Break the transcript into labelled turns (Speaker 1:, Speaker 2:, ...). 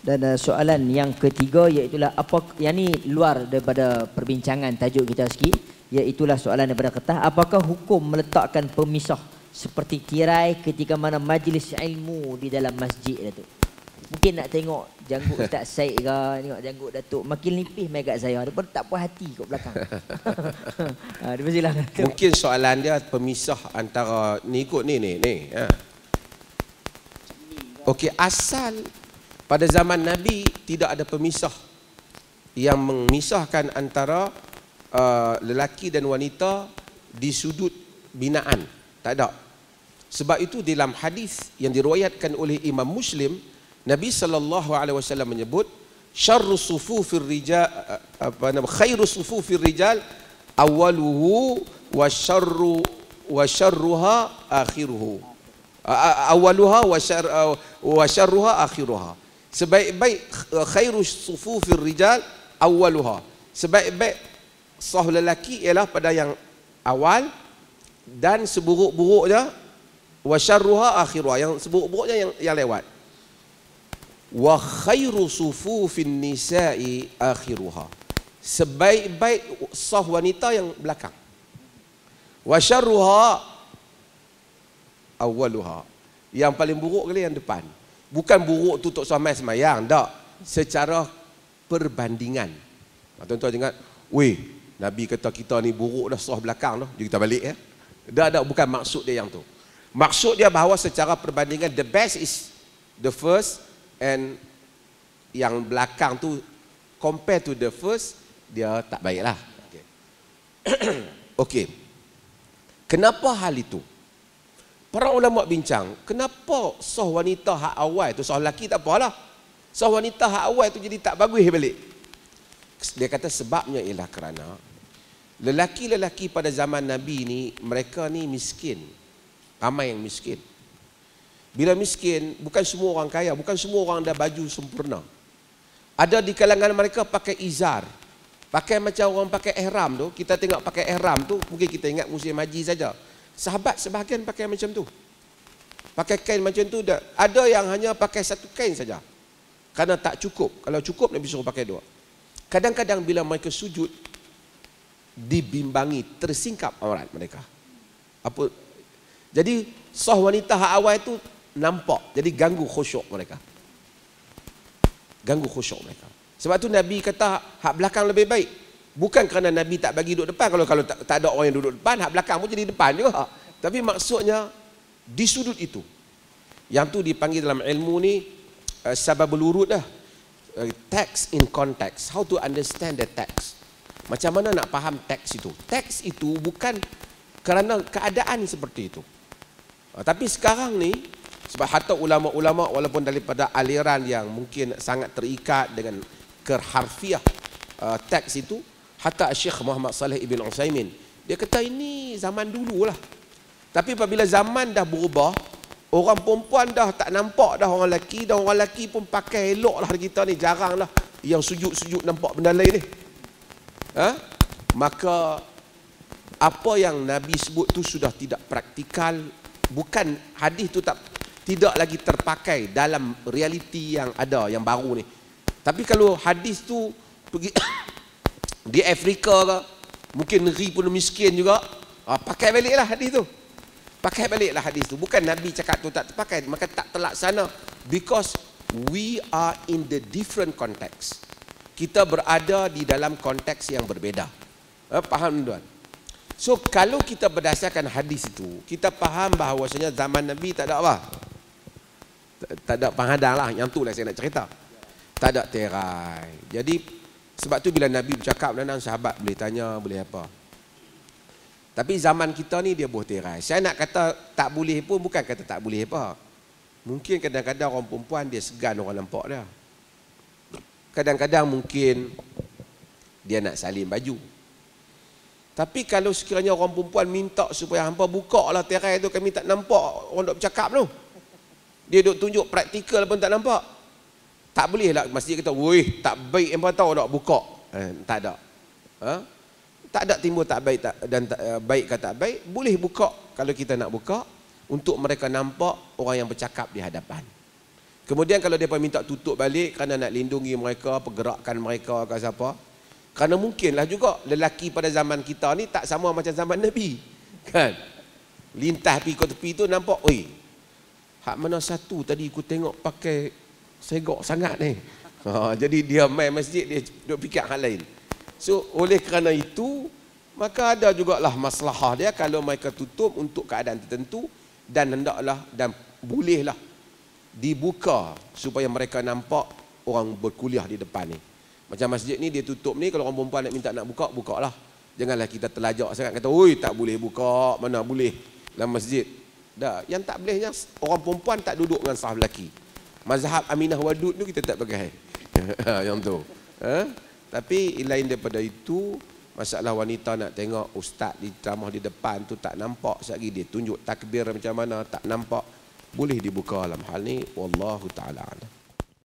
Speaker 1: Dan soalan yang ketiga iaitulah apa yang ni luar daripada perbincangan tajuk kita sikit, iaitulah soalan daripada Ketah, apakah hukum meletakkan pemisah seperti tirai ketika mana majlis ilmu di dalam masjid Datuk? Mungkin nak tengok janggut Ustaz Said ke, tengok janggut Datuk makin nipis mai kat saya, dia pun tak puas hati kat belakang. Dia silakan.
Speaker 2: Mungkin soalan dia pemisah antara ni ikut ni. Ha. Okey, asal pada zaman Nabi tidak ada pemisah yang memisahkan antara lelaki dan wanita di sudut binaan. Tak ada. Sebab itu dalam hadis yang diriwayatkan oleh Imam Muslim, Nabi SAW menyebut syarru sufufir rijal khairu sufufir rijal awaluhu wa syarruha akhiruhu. Awaluha wa syarruha akhiruha. Sebaik-baik khairu sufufir rijal awaluha. Sebaik-baik saf lelaki ialah pada yang awal, dan seburuk-buruknya wa syarruha akhiruha, yang seburuk-buruknya yang lewat. Wa khairu sufufin nisa'i akhiruha. Sebaik-baik saf wanita yang belakang. Wa syarruha awaluha. Yang paling buruk kali yang depan. Bukan buruk tu untuk sembahyang, tak. Secara perbandingan. Tuan-tuan ingat, weh, Nabi kata kita ni buruk dah saf belakang dah. Jadi kita balik ya. Tak, bukan maksud dia yang tu. Maksud dia bahawa secara perbandingan the best is the first, and yang belakang tu compare to the first dia tak baiklah. Okey. Okey. Kenapa hal itu? Para ulama bincang, kenapa sah wanita hak awal tu, sah lelaki tak apalah, sah wanita hak awal tu jadi tak bagus balik? Dia kata sebabnya ialah kerana lelaki-lelaki pada zaman Nabi ni, mereka ni miskin. Ramai yang miskin. Bila miskin, bukan semua orang kaya, bukan semua orang ada baju sempurna. Ada di kalangan mereka pakai izar, pakai macam orang pakai ihram tu. Kita tengok pakai ihram tu, mungkin kita ingat musim haji saja. Sahabat sebahagian pakai macam tu, pakai kain macam tu. Ada yang hanya pakai satu kain saja, kerana tak cukup. Kalau cukup, Nabi suruh pakai dua. Kadang-kadang bila mereka sujud, dibimbangi, tersingkap aurat mereka. Apa? Jadi sah wanita hak awal itu nampak, jadi ganggu khusyuk mereka. Ganggu khusyuk mereka. Sebab tu Nabi kata hak belakang lebih baik. Bukan kerana Nabi tak bagi duduk depan. Kalau tak ada orang yang duduk depan, hak belakang pun jadi depan juga. Tapi maksudnya di sudut itu. Yang tu dipanggil dalam ilmu ni sababul wurud dah. Text in context. How to understand the text. Macam mana nak faham teks itu? Teks itu bukan kerana keadaan seperti itu. Tapi sekarang ni, sebab hatta ulama-ulama walaupun daripada aliran yang mungkin sangat terikat dengan keharfiah teks itu, hatta Syekh Muhammad Saleh Ibn Utsaimin, dia kata ini zaman dulu lah. Tapi apabila zaman dah berubah, orang perempuan dah tak nampak dah orang lelaki, dan orang lelaki pun pakai elok lah kita ni, jarang lah yang sujud-sujud nampak benda lain ni. Maka apa yang Nabi sebut tu sudah tidak praktikal. Bukan hadis tu tidak lagi terpakai dalam realiti yang ada, yang baru ni. Tapi kalau hadis tu pergi di Afrika ke, mungkin negeri pun miskin juga, pakai baliklah hadis tu. Pakai baliklah hadis tu. Bukan Nabi cakap tu tak terpakai, maka tak terlaksana. Because we are in the different context. Kita berada di dalam konteks yang berbeza. Faham tuan? So kalau kita berdasarkan hadis itu, kita faham bahawasanya zaman Nabi tak ada apa? Tak ada penghadang lah. Yang tu lah saya nak cerita. Tak ada tirai. Jadi sebab tu bila Nabi bercakap dengan sahabat, boleh tanya, boleh apa. Tapi zaman kita ni dia boleh tirai. Saya nak kata tak boleh pun bukan kata tak boleh apa. Mungkin kadang-kadang orang perempuan dia segan orang nampak dia. Kadang-kadang mungkin dia nak salin baju. Tapi kalau sekiranya orang perempuan minta supaya hampa buka lah tirai tu, kami tak nampak orang duk bercakap tu, dia duk tunjuk praktikal pun tak nampak, tak boleh lah masjid kata, weh tak baik hampa tahu nak buka. Tak ada. Tak ada timbul tak baik dan baik ke tak baik. Boleh buka kalau kita nak buka, untuk mereka nampak orang yang bercakap di hadapan. Kemudian kalau mereka minta tutup balik kerana nak lindungi mereka, pergerakan mereka ke siapa. Kerana mungkinlah juga lelaki pada zaman kita ni tak sama macam zaman Nabi. Kan? Lintas pergi ke tepi tu nampak, oi, hak mana satu tadi aku tengok pakai segok sangat ni. Jadi dia main masjid, dia duk fikir hal lain. So oleh kerana itu, maka ada jugalah masalah dia kalau mereka tutup untuk keadaan tertentu dan hendaklah dan bolehlah dibuka supaya mereka nampak orang berkuliah di depan ni. Macam masjid ni dia tutup ni, kalau orang perempuan nak minta nak buka, bukalah. Janganlah kita terlajak sangat kata, oi tak boleh buka, mana boleh dalam masjid. Dah, yang tak bolehnya orang perempuan tak duduk dengan sahab lelaki. Mazhab Aminah Wadud tu kita tak pakai. Yang tu. Tapi lain daripada itu, masalah wanita nak tengok ustaz di ceramah di depan tu tak nampak, sekali dia tunjuk takbir macam mana tak nampak, boleh dibuka dalam hal ni, wallahu taala alam.